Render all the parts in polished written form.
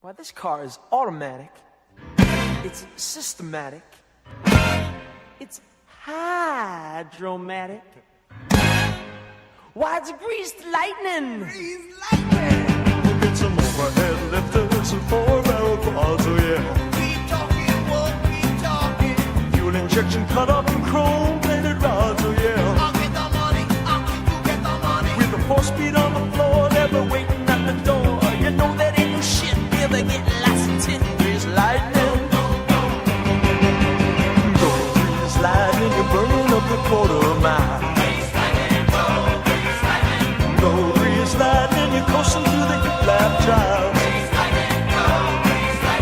Why, this car is automatic. It's systematic. It's hydromatic. Why, it's greased lightning. Greased lightning. We'll get some overhead lifters and four-barrel quads, oh yeah. Keep talking, won't keep talking. Fuel injection cut up in chrome-plated rods, oh yeah. I'll get the money, I'll keep you get the money. With the 4-speed on the floor, never waiting at the door. You know that ain't no shit. Never get lost in 10 greased lightning. Go grease lightning, you're burning up the quarter mile. Go grease lightning, you're coasting through the hip-lap drive.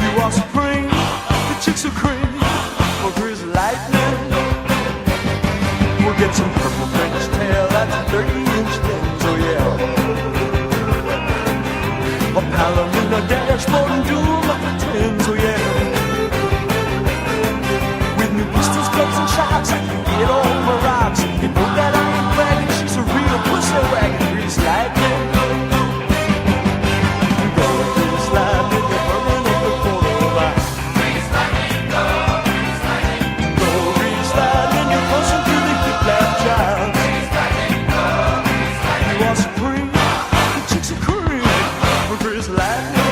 You are spring, the chicks are cream. For grease lightning, we'll get some purple French tail that's 30-inch things, oh yeah. A Palomino dashboard and doom up the twins, oh yeah. With new pistols, clubs, and shocks, I can get over rocks. You know that I ain't bragging, she's a real pussy wagon. Grease lightning, go grease lightning, you're burning up the quarter mile. Go grease lightning, you're pushing through the hip-lap drive. You are supreme, the chicks are cream. For grease lightning.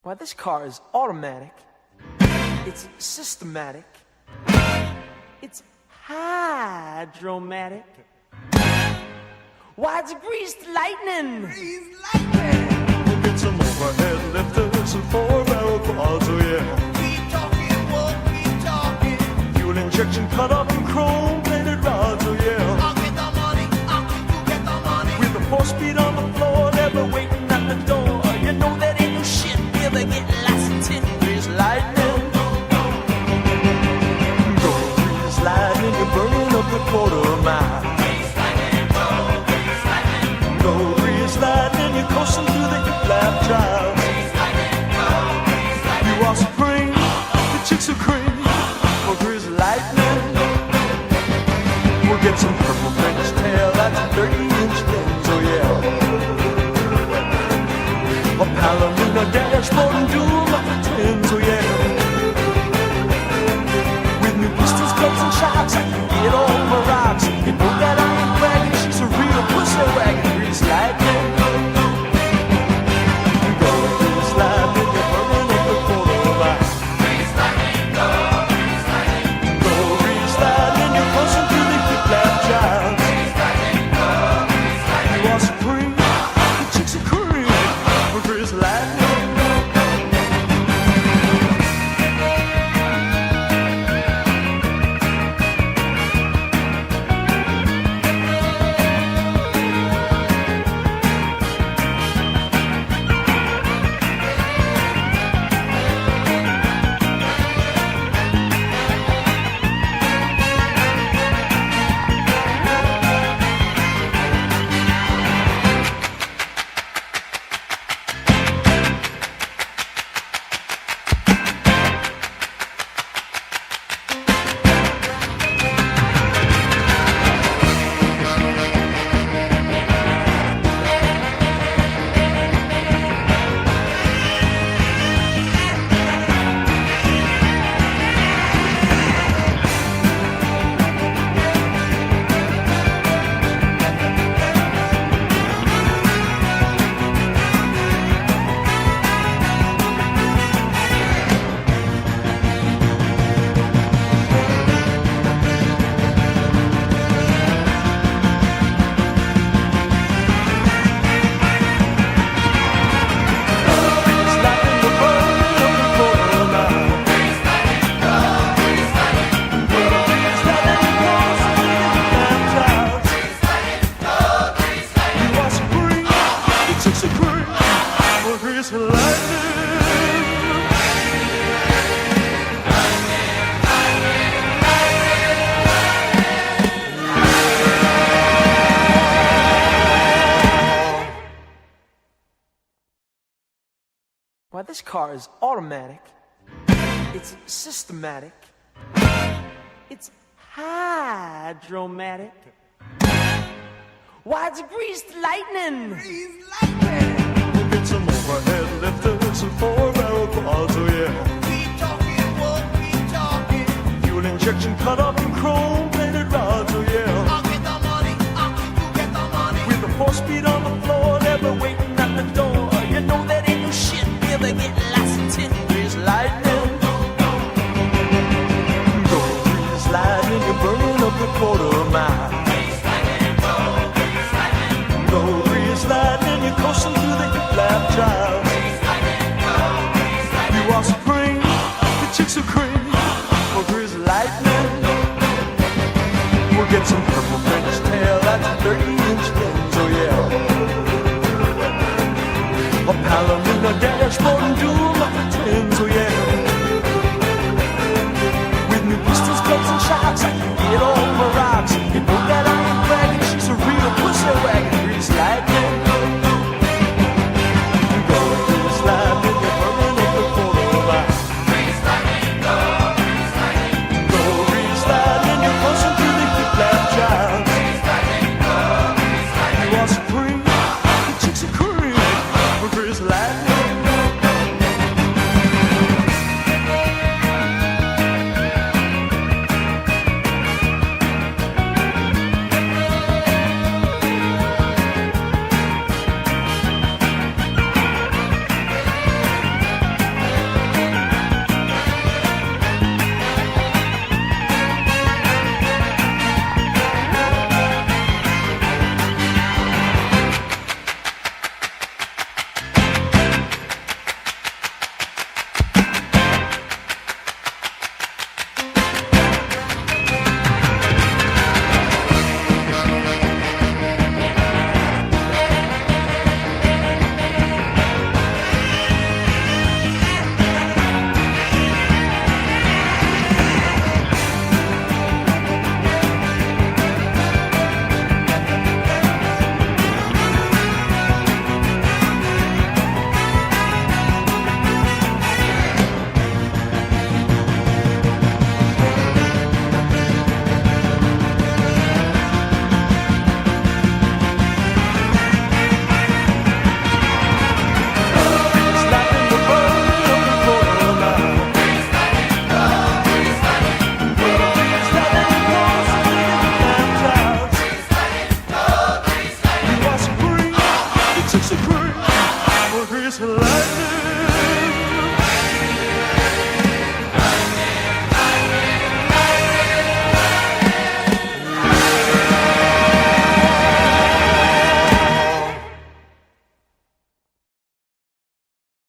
Why, this car is automatic. It's systematic. It's hydromatic. Why, it's greased lightning. Greased lightning. We'll get some overhead lifters and four-barrel quads, oh yeah. Keep talking, won't keep talking. Fuel injection cut up in chrome-plated rods, oh yeah. I'll get the money, I'll keep you get the money. With the 4-speed on the floor, never waiting at the door. You know that ain't no shit. Never get lost in 10 greased lightning. Go grease lightning, you're burning up the quarter mile. Go grease lightning, you're coasting through the hip-lap drive. You are spring, the chicks are cream. For grease lightning, we'll get some purple French tail that's 30-inch things, oh yeah. A Palomino dashboard and doom up the twins, oh yeah. With new pistols, clubs, and shocks, I can get over rocks. You know that I ain't bragging, she's a real pussy wagon. Grease lightning, go grease lightning, you're burning up the quarter mile. Go grease lightning, you're pushing through the hip-lap drive. You are supreme, the chicks are cream. For grease lightning. Why, this car is automatic. It's systematic. It's hydromatic. Why, it's greased lightning. Grease lightning. We'll get some overhead lifters and four-barrel quads, oh yeah. Keep talking, won't keep talking. Fuel injection cut up in chrome-plated rods, oh yeah. I'll get the money, you get the money. With the 4-speed on the floor, never waiting at the door. You know that ain't no shit. Never get lost in 10 greased lightning. Go grease lightning, you're burning up the quarter mile. Go grease lightning, you're coasting through the hip-lap drive. You are supreme, the chicks are cream. For greased lightning. We'll get some purple French tail, that's 30-inch lens, oh yeah. A Palomino dashboard and dual upper twins, oh yeah. With new pistols, clubs, and shocks, I can get all my rocks. You know that I ain't bragging, she's a real pussy wagon. Grease lightning. Go grease lightning, you're burning up the quarter mile. Go grease lightning, you're pushing through the hip-lap drive. You are supreme, the chicks are cream. For grease lightning.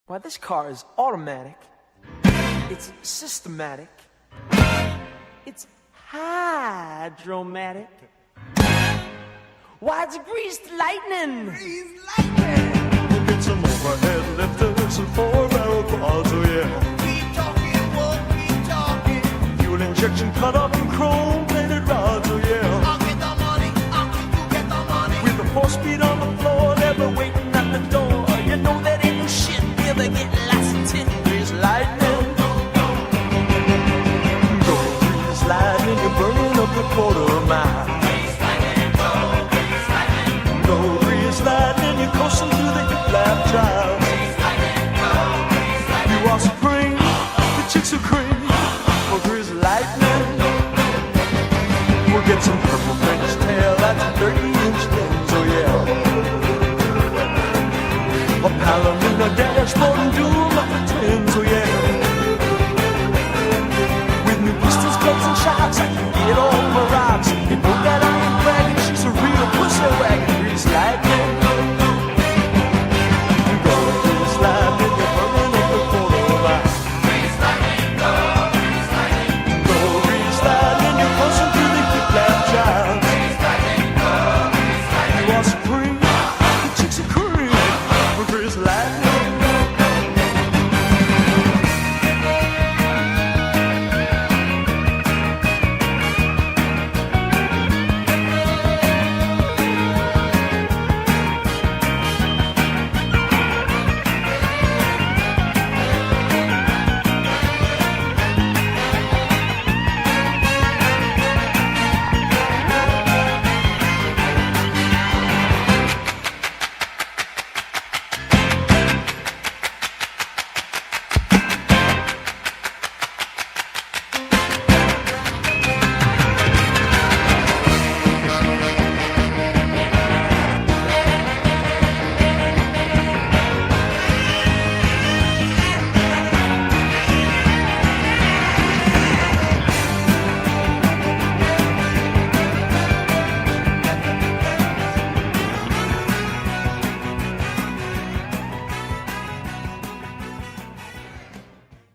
Why, this car is automatic. It's systematic. It's hydromatic. Why, it's greased lightning. Grease lightning. We'll get some overhead lifters and four-barrel quads, oh yeah. Keep talking, won't keep talking. Fuel injection cut up in chrome-plated rods, oh yeah. I'll get the money, you get the money. With the 4-speed on the floor, never waiting at the door. You know that ain't no shit. Never get lost in 10 greased lightning. Go grease lightning, you're burning up the quarter mile.